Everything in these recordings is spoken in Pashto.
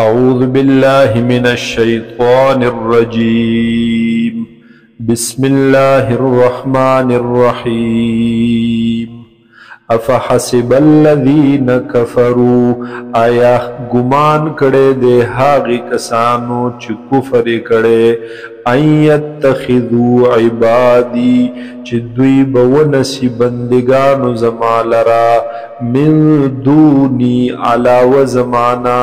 أعوذ بالله من الشيطان الرجيم. بسم الله الرحمن الرحيم. افحسب الذين كفروا آیا گمان کړي دے هاغي کسانو چې کفر کړي ان يتخذوا عبادي چې دوی بونسي بندگانو زمالرا من دوني علاوه زمانا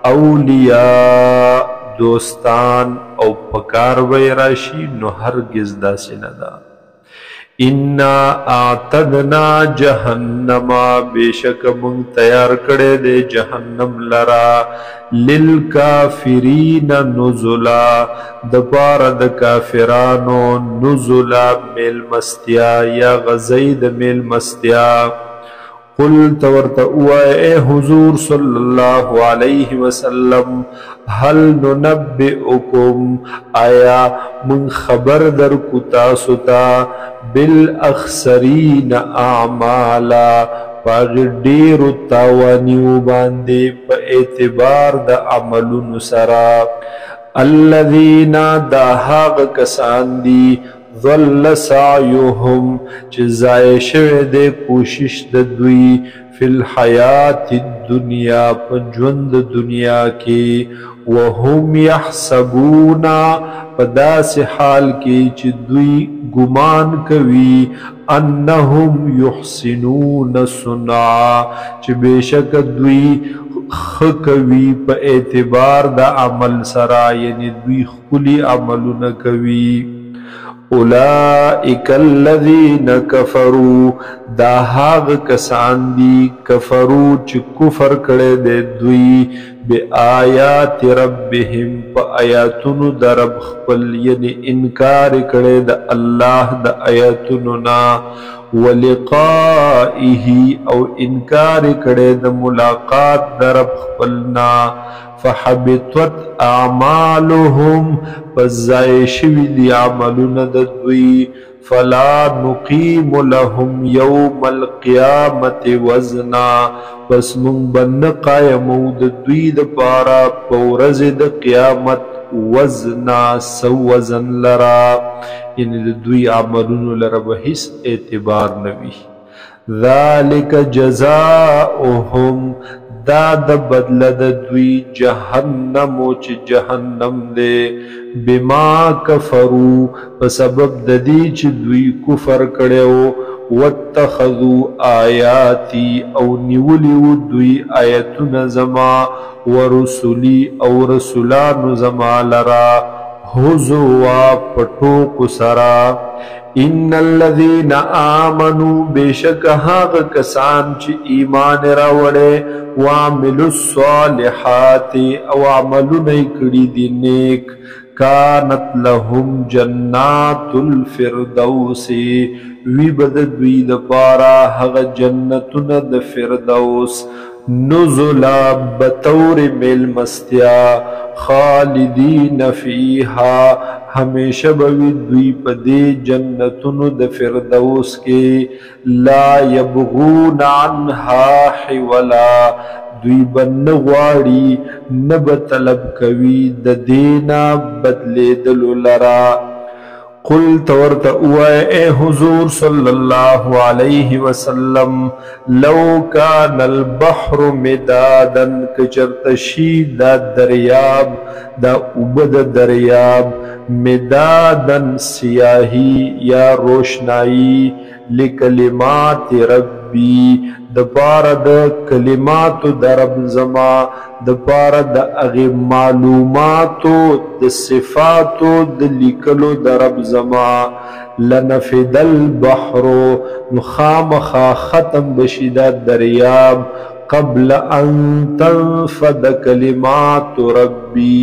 اولیاء دوستان او پکار وی راشی نو هرگز داسې نه ده. انا اعتدنا جهنم بیشک من تیار کړه دے جهنم لرا للکافرین نزلا د پاره د کافرانو نزلا میل مستیا یا غزید میل مستیا. قل تورتوا اے حضور صلی اللہ علیہ وسلم هل ننبئکم آیا من خبر در کتا ستا بالاخسرین اعمالا پاغ دیر تاوانیو باندے پا اعتبار دا عملون سرا الذین دا حاغ کسان دی ظل سعیهم چه ضائع شوه دے کوشش د دوی فی الحیات الدنیا پا جوند دنیا کی وهم یحسبون پا داس حال کی چه دوی گمان کوي انهم یحسنون صنعا چه بیشک دوی خکوی پا اعتبار دا عمل سرا یعنی دوی خلی عملون کوي. اولئک الذین کفروا دا هاغ کسان دی کفرو چی کفر کڑے دے دوی بی آیات ربهم پا آیاتونو دا رب خپل یعنی انکار کڑے دا اللہ دا آیاتونو نا ولقائه او انکار کڑے دا ملاقات دا رب خپلنا فحبطت اعمالهم فزای شوی دی عملون دوی فلا نقیم لهم یوم القیامت وزنا پس من بن قائمو دوی د پارا پورز د قیامت وزنا سو وزن لرا یعنی دوی عملون لرا بحث اعتبار نوی. ذالک جزاؤهم دا د بدل د دوی جهنم چې جهنم دے بما کفرو په سبب د دې چې دوی کفر کړو واتخذوا آیاتی او نیولیو دوی آیتونه زما ورسلی او رسولان زما لرا هزوا پټوک سرا. ان الذين آمنوا بیشک هاغ کسان چی ایمان راوڑے وعملوا الصالحات او عملو نیکڑی دی نیک کانت لهم جنات الفردوس وی بددوی دپارا هغ جنتون د فردوس نزلا بطور میل مستیا خالدین فیہا ہمیشہ بوی دوی پدے جنتون د فردوس کے لا یبغون عنہا حولا دوی بن غواړي نب طلب کوي د دینا بدلې دلو لرا. قل تورت اوائے اے حضور صلی اللہ علیہ وسلم لو کان البحر مدادا کچرتشی دا دریاب دا اوبد دریاب مدادا سیاہی یا روشنائی لکلمات ربی دپارا دا کلماتو دا رب زما دپارا دا اغی معلوماتو دا صفاتو دا لکلو دا رب زما لنفد البحرو نخامخا ختم بشیدہ دریاب قبل ان تنفد کلمات ربی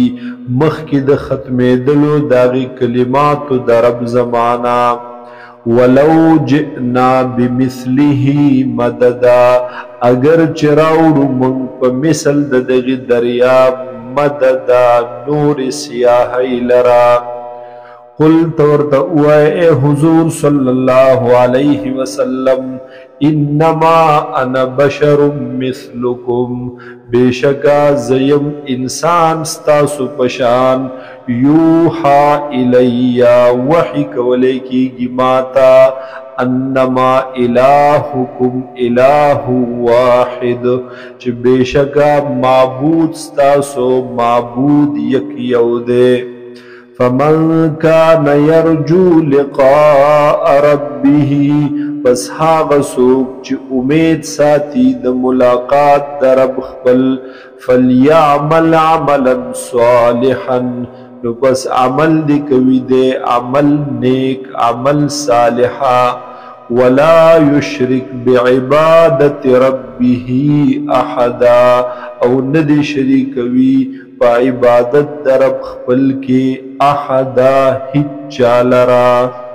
مخکد ختم دلو داغی کلماتو دا رب زمانا. ولو جئنا بمثله مددا اگر چراوڑو من پا مثل دغی دریاب مددا نور سیاہی لرا. قل تورتا اوائے اے حضور صلی اللہ علیہ وسلم انما انا بشر مثلکم بیشکا زیم انسان ستاسو پشان یوحا الیا وحی کولیکی گماتا انما الہکم الہ واحد چھ بیشکا معبود ستاسو معبود یک یو دے فمن کان یرجو لقاء ربه پس هاغ سوک چی امید ساتی د ملاقات در رب خپل فلیعمل عملا صالحا نو پس عمل دی کوي دے عمل نیک عمل صالحا ولا يشرك بعبادت ربه احدا او ندی شریکوی پا عبادت در رب خپل کی احدا ہچ چالرا